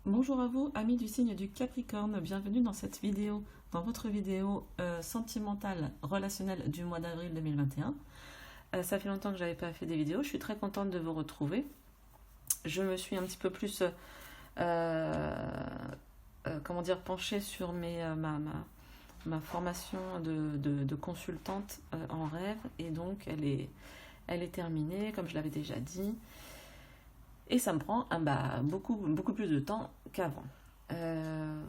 Bonjour à vous, amis du signe du Capricorne, bienvenue dans cette vidéo, dans votre vidéo sentimentale relationnelle du mois d'avril 2021. Ça fait longtemps que je n'avais pas fait des vidéos, je suis très contente de vous retrouver. Je me suis un petit peu plus, penchée sur ma formation de consultante en rêve, et donc elle est terminée, comme je l'avais déjà dit. Et ça me prend beaucoup plus de temps qu'avant.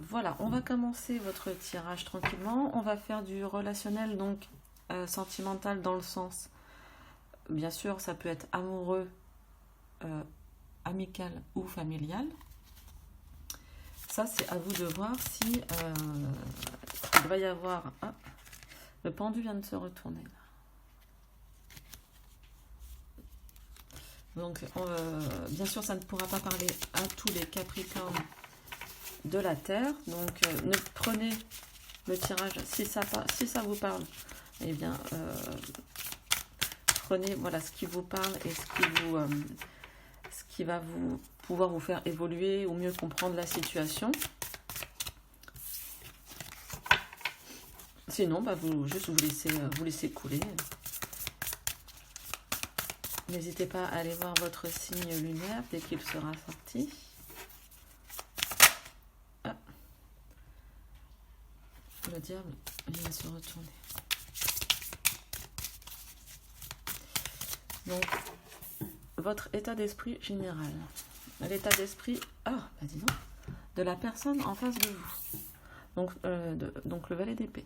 Voilà, on va commencer votre tirage tranquillement. On va faire du relationnel, donc sentimental dans le sens, bien sûr, ça peut être amoureux, amical ou familial. Ça, c'est à vous de voir si il va y avoir... Ah, le pendu vient de se retourner là. Donc, bien sûr, ça ne pourra pas parler à tous les Capricornes de la Terre. Donc, prenez le tirage, si ça vous parle, eh bien, prenez voilà, ce qui vous parle et ce qui va pouvoir vous faire évoluer ou mieux comprendre la situation. Sinon, vous laissez couler. N'hésitez pas à aller voir votre signe lunaire dès qu'il sera sorti. Ah. Le diable, il va se retourner. Donc, votre état d'esprit général. L'état d'esprit, dis donc, de la personne en face de vous. Donc le valet d'épée.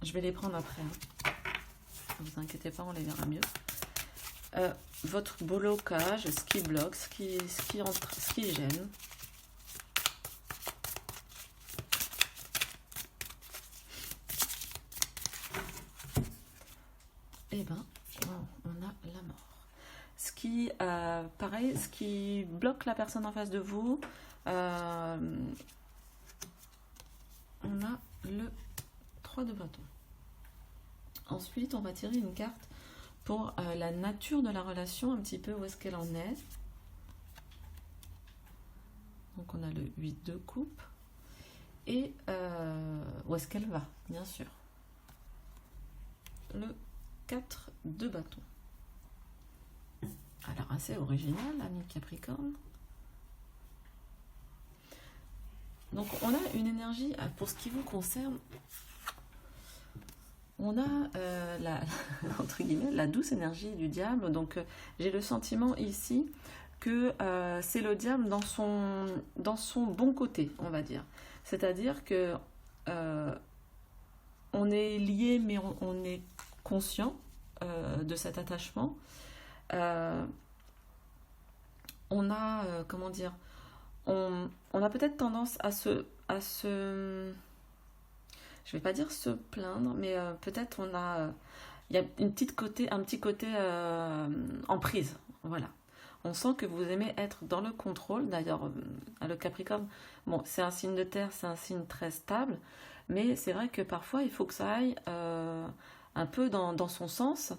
Je vais les prendre après. Ne vous inquiétez pas, on les verra mieux. Votre blocage, ce qui bloque, ce qui gêne. Eh bien, on a la mort. Ce qui, pareil, ce qui bloque la personne en face de vous, on a le 3 de bâton. Ensuite, on va tirer une carte pour la nature de la relation, un petit peu où est-ce qu'elle en est. Donc on a le 8 de coupe. Et où est-ce qu'elle va, bien sûr. Le 4 de bâton. Alors assez original, ami Capricorne. Donc on a une énergie, pour ce qui vous concerne, on a entre guillemets, la douce énergie du diable. Donc j'ai le sentiment ici que c'est le diable dans son bon côté, on va dire. C'est-à-dire que on est lié, mais on est conscient de cet attachement. On a, on a peut-être tendance à se je vais pas dire se plaindre, mais peut-être il y a un petit côté emprise, voilà. On sent que vous aimez être dans le contrôle. D'ailleurs, le Capricorne, bon, c'est un signe de terre, c'est un signe très stable, mais c'est vrai que parfois il faut que ça aille un peu dans son sens,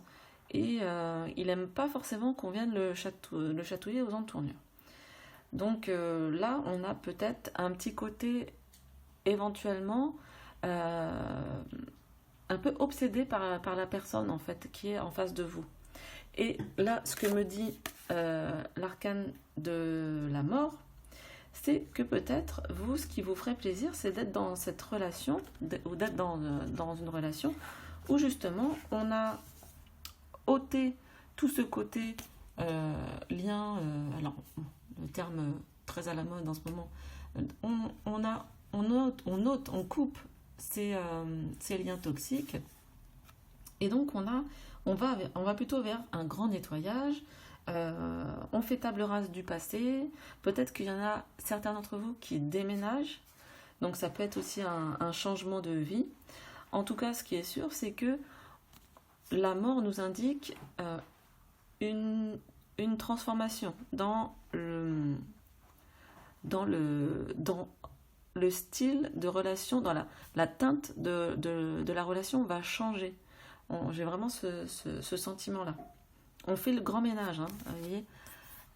et il aime pas forcément qu'on vienne le chatouiller aux entournures. Donc là, on a peut-être un petit côté éventuellement un peu obsédé par la personne en fait qui est en face de vous. Et là, ce que me dit l'arcane de la mort, c'est que peut-être vous, ce qui vous ferait plaisir, c'est d'être dans cette relation, ou d'être dans une relation où justement on a ôté tout ce côté lien, alors le terme très à la mode en ce moment, on coupe ces liens toxiques, et donc on va plutôt vers un grand nettoyage. On fait table rase du passé. Peut-être qu'il y en a certains d'entre vous qui déménagent, donc ça peut être aussi un changement de vie. En tout cas, ce qui est sûr, c'est que la mort nous indique une transformation dans le style de relation, dans la teinte de la relation va changer. J'ai vraiment ce sentiment-là. On fait le grand ménage, hein, vous voyez.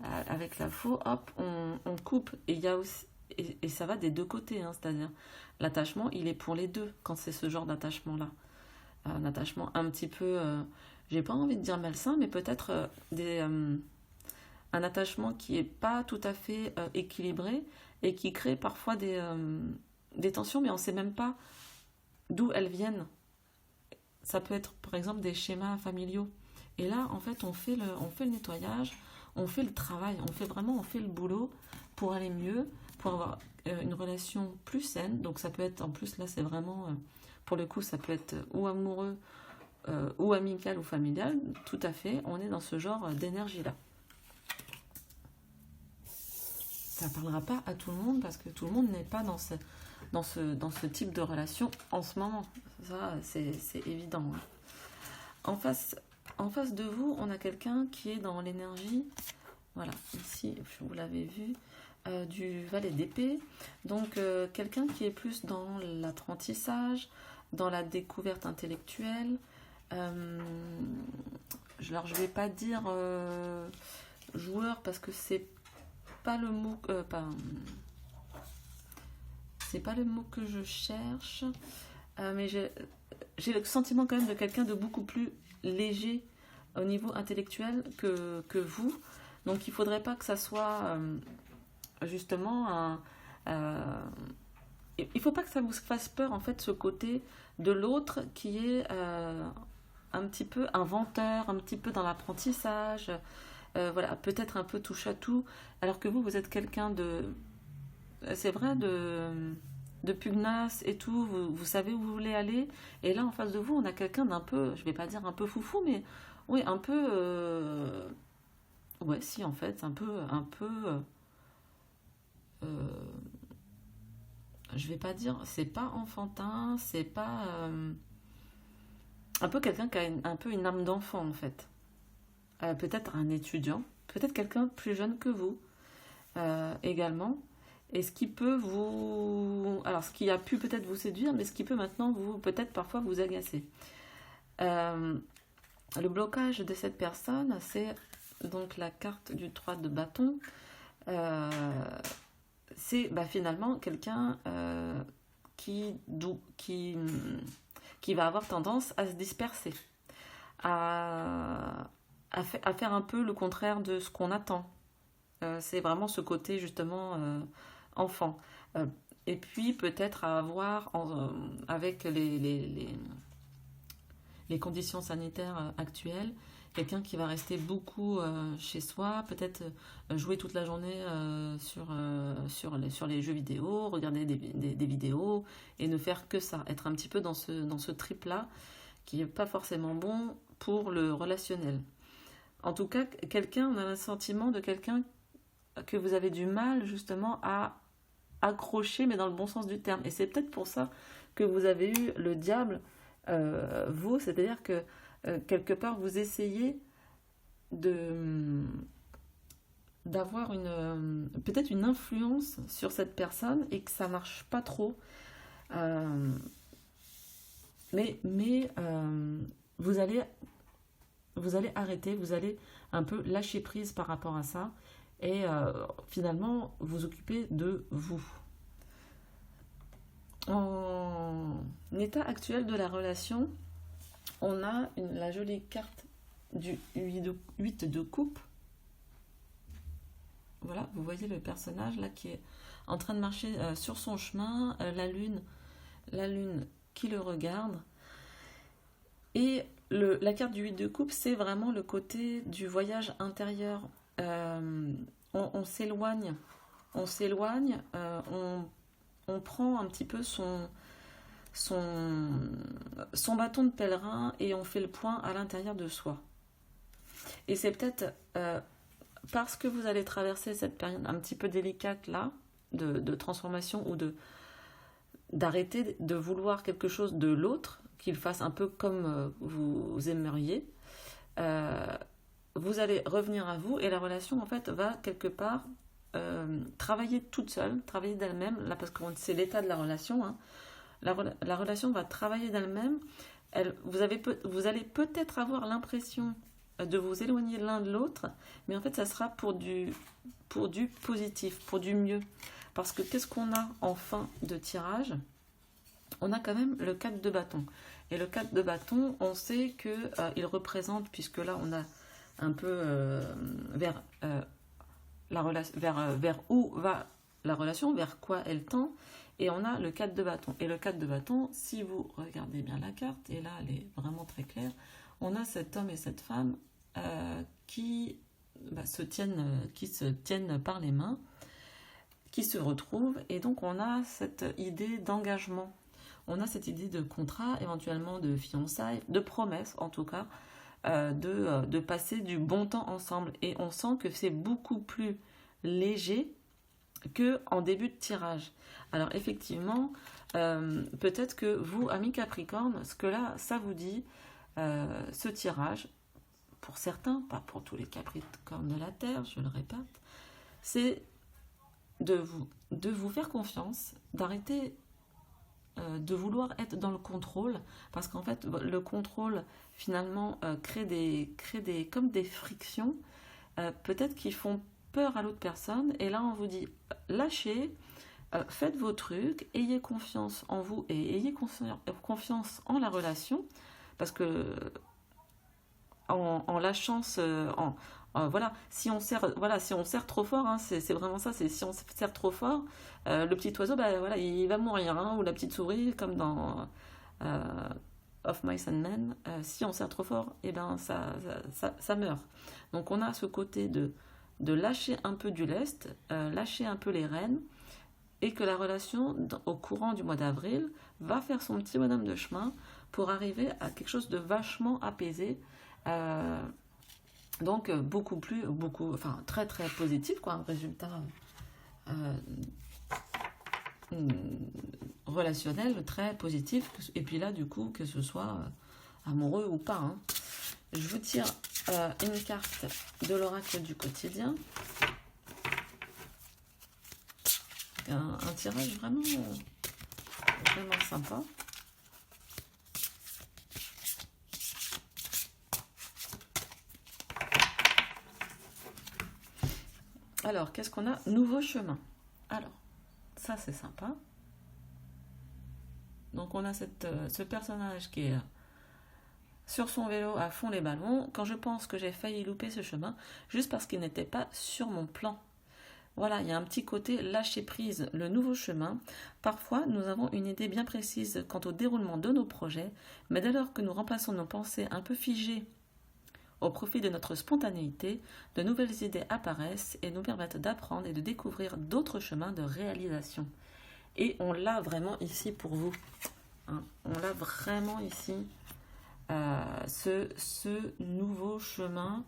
Avec la faux, hop, on coupe. Et il y a aussi, et ça va des deux côtés, hein, c'est-à-dire l'attachement, il est pour les deux quand c'est ce genre d'attachement-là. Un attachement un petit peu, j'ai pas envie de dire malsain, mais peut-être un attachement qui est pas tout à fait équilibré et qui crée parfois des tensions, mais on sait même pas d'où elles viennent. Ça peut être par exemple des schémas familiaux. Et là, en fait, on fait le nettoyage, on fait le travail, on fait le boulot pour aller mieux, pour avoir une relation plus saine. Donc ça peut être, en plus là, c'est vraiment, pour le coup, ça peut être ou amoureux, ou amical ou familial. Tout à fait, on est dans ce genre d'énergie-là. Ça ne parlera pas à tout le monde parce que tout le monde n'est pas dans ce type de relation en ce moment. Ça, c'est évident, hein. En face, en face de vous, on a quelqu'un qui est dans l'énergie, voilà, ici, vous l'avez vu, du valet d'épée. Donc, quelqu'un qui est plus dans l'apprentissage, dans la découverte intellectuelle. Euh, alors, je ne vais pas dire joueur parce que c'est pas le mot, c'est pas le mot que je cherche, mais j'ai le sentiment quand même de quelqu'un de beaucoup plus léger au niveau intellectuel que vous. Donc il faudrait pas que ça soit justement il faut pas que ça vous fasse peur en fait ce côté de l'autre qui est un petit peu inventeur, un petit peu dans l'apprentissage, voilà, peut-être un peu touche à tout, alors que vous êtes quelqu'un de, c'est vrai, de pugnace et tout, vous savez où vous voulez aller, et là en face de vous, on a quelqu'un d'un peu, je vais pas dire un peu foufou, mais oui, un peu, ouais, si en fait, euh, je vais pas dire, c'est pas enfantin, c'est pas, un peu quelqu'un qui a un peu une âme d'enfant en fait. Peut-être un étudiant, peut-être quelqu'un plus jeune que vous également. Et ce qui peut vous... Alors, ce qui a pu peut-être vous séduire, mais ce qui peut maintenant vous, peut-être parfois vous agacer. Euh, le blocage de cette personne, c'est donc la carte du 3 de bâton. Euh, c'est finalement quelqu'un qui, qui va avoir tendance à se disperser, à, à faire un peu le contraire de ce qu'on attend. C'est vraiment ce côté justement enfant. Euh, et puis peut-être à avoir, avec les conditions sanitaires actuelles, quelqu'un qui va rester beaucoup chez soi, peut-être jouer toute la journée sur les jeux vidéo, regarder des vidéos et ne faire que ça, être un petit peu dans ce trip-là qui n'est pas forcément bon pour le relationnel. En tout cas, on a le sentiment de quelqu'un que vous avez du mal justement à accrocher, mais dans le bon sens du terme. Et c'est peut-être pour ça que vous avez eu le diable, vous, c'est-à-dire que quelque part vous essayez de d'avoir peut-être une influence sur cette personne et que ça marche pas trop. Euh, mais vous allez arrêter, vous allez un peu lâcher prise par rapport à ça et finalement vous occuper de vous. En état actuel de la relation, on a la jolie carte du 8 de coupe. Voilà, vous voyez le personnage là qui est en train de marcher sur son chemin, la lune qui le regarde. Et la carte du 8 de coupe, c'est vraiment le côté du voyage intérieur. On s'éloigne, on prend un petit peu son bâton de pèlerin et on fait le point à l'intérieur de soi. Et c'est peut-être parce que vous allez traverser cette période un petit peu délicate là, de transformation ou d'arrêter de vouloir quelque chose de l'autre, qu'il fasse un peu comme vous aimeriez, vous allez revenir à vous et la relation en fait va quelque part travailler toute seule, travailler d'elle-même, là parce que c'est l'état de la relation, hein. La relation va travailler d'elle-même. Vous allez peut-être avoir l'impression de vous éloigner l'un de l'autre, mais en fait, ça sera pour du positif, pour du mieux. Parce que qu'est-ce qu'on a en fin de tirage? On a quand même le 4 de bâton. Et le 4 de bâton, on sait qu'il représente, puisque là, on a un peu vers, vers où va la relation, vers quoi elle tend, et on a le 4 de bâton. Et le 4 de bâton, si vous regardez bien la carte, et là elle est vraiment très claire, on a cet homme et cette femme qui se tiennent par les mains, qui se retrouvent, et donc on a cette idée d'engagement. On a cette idée de contrat, éventuellement de fiançailles, de promesses en tout cas, de passer du bon temps ensemble. Et on sent que c'est beaucoup plus léger qu'en début de tirage. Alors effectivement, peut-être que vous, amis Capricorne, ce que là, ça vous dit, ce tirage, pour certains, pas pour tous les Capricornes de la Terre, je le répète, c'est de vous faire confiance, d'arrêter de vouloir être dans le contrôle, parce qu'en fait, le contrôle, finalement, crée comme des frictions, peut-être qui font peur à l'autre personne, et là, on vous dit, lâchez, faites vos trucs, ayez confiance en vous, et ayez confiance en la relation, parce que en lâchant voilà, si on serre trop fort, hein, c'est vraiment ça, c'est si on serre trop fort, le petit oiseau, bah, voilà, il va mourir, hein, ou la petite souris, comme dans Of Mice and Men, si on serre trop fort, et ben ça meurt. Donc on a ce côté de lâcher un peu du lest, lâcher un peu les rênes, et que la relation, au courant du mois d'avril, va faire son petit bonhomme de chemin pour arriver à quelque chose de vachement apaisé, donc enfin très très positif, quoi, un résultat relationnel très positif, et puis là du coup que ce soit amoureux ou pas, hein. Je vous tire une carte de l'oracle du quotidien, un tirage vraiment sympa. Alors, qu'est-ce qu'on a? Nouveau chemin. Alors, ça c'est sympa. Donc on a ce personnage qui est sur son vélo à fond les ballons. Quand je pense que j'ai failli louper ce chemin, juste parce qu'il n'était pas sur mon plan. Voilà, il y a un petit côté lâcher prise, le nouveau chemin. Parfois, nous avons une idée bien précise quant au déroulement de nos projets, mais dès lors que nous remplaçons nos pensées un peu figées au profit de notre spontanéité, de nouvelles idées apparaissent et nous permettent d'apprendre et de découvrir d'autres chemins de réalisation. Et on l'a vraiment ici pour vous. Hein, on l'a vraiment ici, ce nouveau chemin,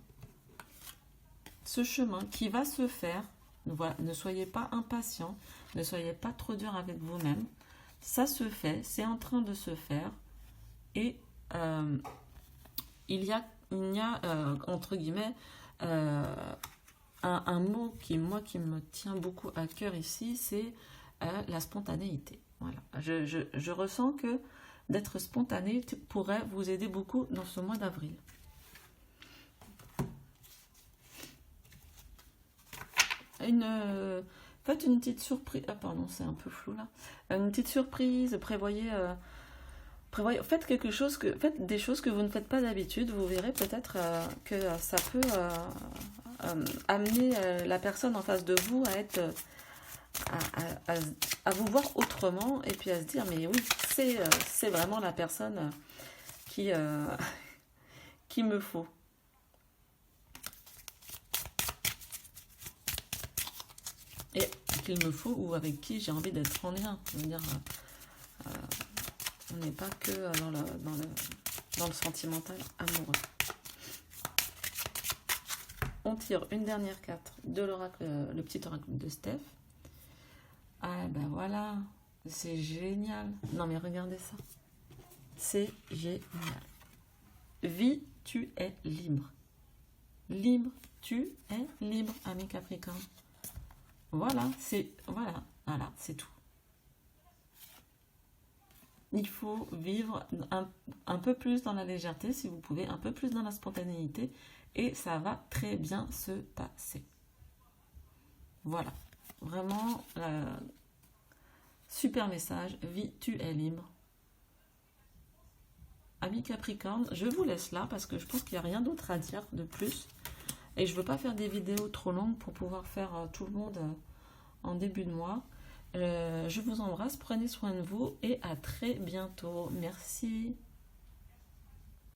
ce chemin qui va se faire. Voilà, ne soyez pas impatient, ne soyez pas trop dur avec vous-même. Ça se fait, c'est en train de se faire. Et il y a entre guillemets, un mot qui me tient beaucoup à cœur ici, c'est la spontanéité. Voilà. Je ressens que d'être spontané pourrait vous aider beaucoup dans ce mois d'avril. Faites une petite surprise. Ah pardon, c'est un peu flou là. Une petite surprise, faites faites des choses que vous ne faites pas d'habitude. Vous verrez peut-être que ça peut amener la personne en face de vous à être à vous voir autrement, et puis à se dire mais oui, c'est vraiment la personne qui me faut. Et qu'il me faut, ou avec qui j'ai envie d'être en lien. Je veux dire, on n'est pas que dans le sentimental amoureux. On tire une dernière carte de l'oracle, le petit oracle de Steph. Ah ben voilà, c'est génial. Non mais regardez ça. C'est génial. Vie, tu es libre. Libre, tu es libre, ami Capricorne. Voilà, c'est tout. Il faut vivre un peu plus dans la légèreté, si vous pouvez, un peu plus dans la spontanéité, et ça va très bien se passer. Voilà, vraiment, super message, vie, tu es libre. Amis Capricorne, je vous laisse là parce que je pense qu'il n'y a rien d'autre à dire de plus. Et je ne veux pas faire des vidéos trop longues pour pouvoir faire tout le monde en début de mois. Je vous embrasse, prenez soin de vous et à très bientôt. Merci.